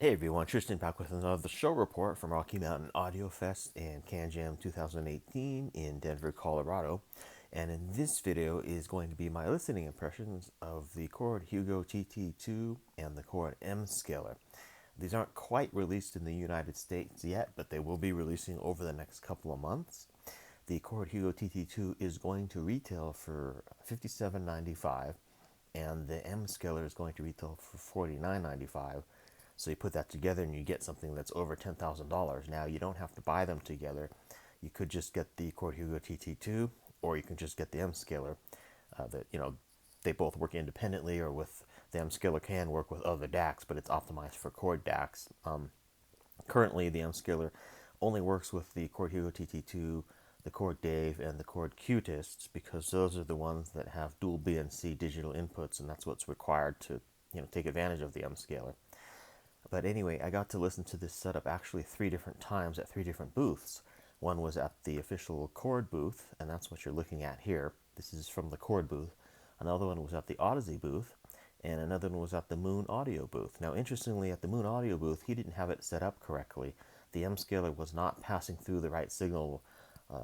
Hey everyone, Tristan back with another show report from Rocky Mountain Audio Fest and CanJam 2018 in Denver, Colorado. And in this video is going to be my listening impressions of the Chord Hugo TT2 and the Chord MScaler. These aren't quite released in the United States yet, but they will be releasing over the next couple of months. The Chord Hugo TT2 is going to retail for $57.95 and the MScaler is going to retail for $49.95. So you put that together and you get something that's over $10,000. Now you don't have to buy them together. You could just get the Chord Hugo TT2, or you can just get the MScaler. They both work independently, or with the MScaler can work with other DACs, but it's optimized for Chord DACs. Currently, the MScaler only works with the Chord Hugo TT2, the Chord Dave, and the Chord Qtists because those are the ones that have dual BNC digital inputs, and that's what's required to take advantage of the MScaler. But anyway, I got to listen to this setup actually 3 different times at 3 different booths. One was at the official Chord booth, and that's what you're looking at here. This is from the Chord booth. Another one was at the Odyssey booth, and another one was at the Moon Audio booth. Now, interestingly, at the Moon Audio booth, he didn't have it set up correctly. The MScaler was not passing through the right signal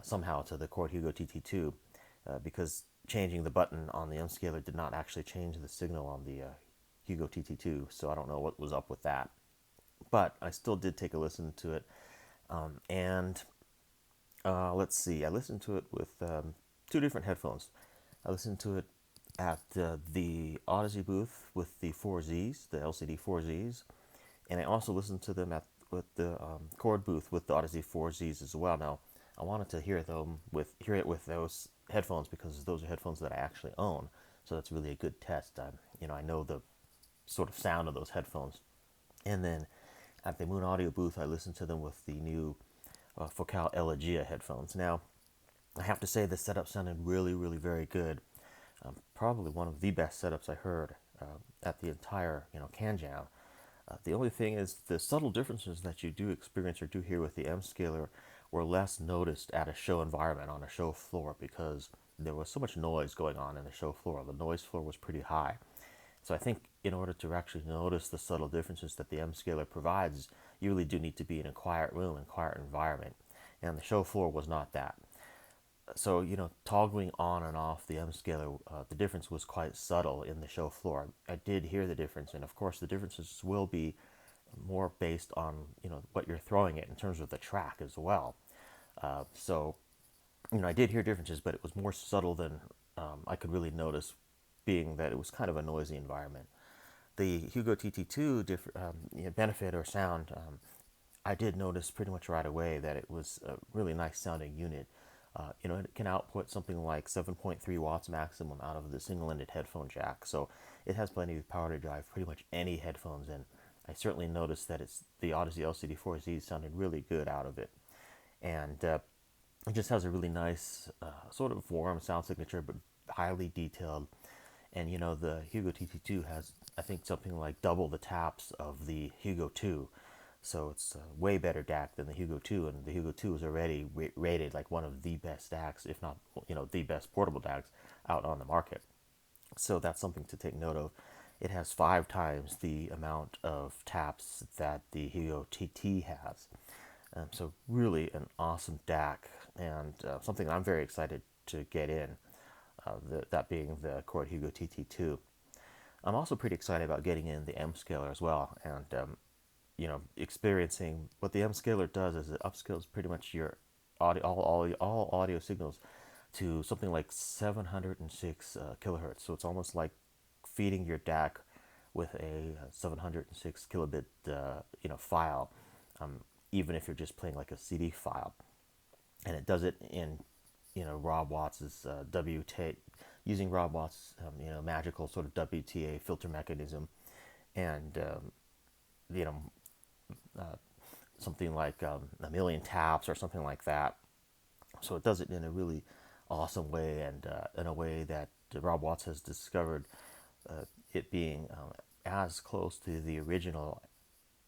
somehow to the Chord Hugo TT2 because changing the button on the MScaler did not actually change the signal on the Hugo TT2, so I don't know what was up with that. But I still did take a listen to it. And let's see, I listened to it with 2 different headphones. I listened to it at the Odyssey booth with the 4Zs, the LCD 4Zs, and I also listened to them at with the Chord booth with the Odyssey 4Zs as well. Now, I wanted to hear it with those headphones because those are headphones that I actually own. So that's really a good test. I know the sort of sound of those headphones. And then at the Moon Audio booth, I listened to them with the new Focal Elegia headphones. Now, I have to say the setup sounded really, really very good. Probably one of the best setups I heard at the entire, CanJam. The only thing is the subtle differences that you do experience or do hear with the MScaler were less noticed at a show environment on a show floor because there was so much noise going on in the show floor. The noise floor was pretty high. So I think in order to actually notice the subtle differences that the MScaler provides, you really do need to be in a quiet room and quiet environment. And the show floor was not that. So, toggling on and off the MScaler, the difference was quite subtle in the show floor. I did hear the difference, and of course the differences will be more based on, what you're throwing it in terms of the track as well. So, I did hear differences, but it was more subtle than I could really notice, being that it was kind of a noisy environment. The Hugo TT2 benefit or sound, I did notice pretty much right away that it was a really nice sounding unit. It can output something like 7.3 watts maximum out of the single-ended headphone jack, so it has plenty of power to drive pretty much any headphones in. I certainly noticed that the Odyssey LCD4Z sounded really good out of it, and it just has a really nice, sort of warm sound signature, but highly detailed. And the Hugo TT2 has, I think, something like double the taps of the Hugo 2. So it's a way better DAC than the Hugo 2, and the Hugo 2 is already rated like one of the best DACs, if not, the best portable DACs out on the market. So that's something to take note of. It has 5 times the amount of taps that the Hugo TT has. So really an awesome DAC, and something I'm very excited to get in, that being the Chord Hugo TT2. I'm also pretty excited about getting in the MScaler as well, and experiencing what the MScaler does is it upscales pretty much your audio, all audio signals to something like 706 kilohertz. So it's almost like feeding your DAC with a 706 kilobit file, even if you're just playing like a CD file. And it does it in Rob Watts's using Rob Watts' magical sort of WTA filter mechanism, and you know something like a million taps or something like that. So it does it in a really awesome way, and in a way that Rob Watts has discovered it being as close to the original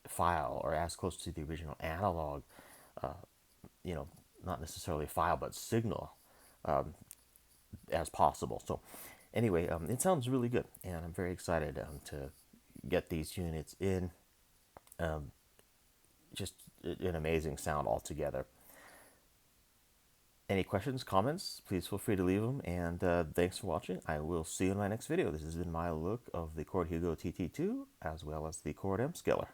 file, or as close to the original analog, uh, you know, not necessarily file but signal, as possible. So anyway, it sounds really good, and I'm very excited to get these units in. Just an amazing sound altogether. Any questions, comments, please feel free to leave them. And thanks for watching. I will see you in my next video. This has been my look of the Chord Hugo TT2 as well as the Chord MScaler.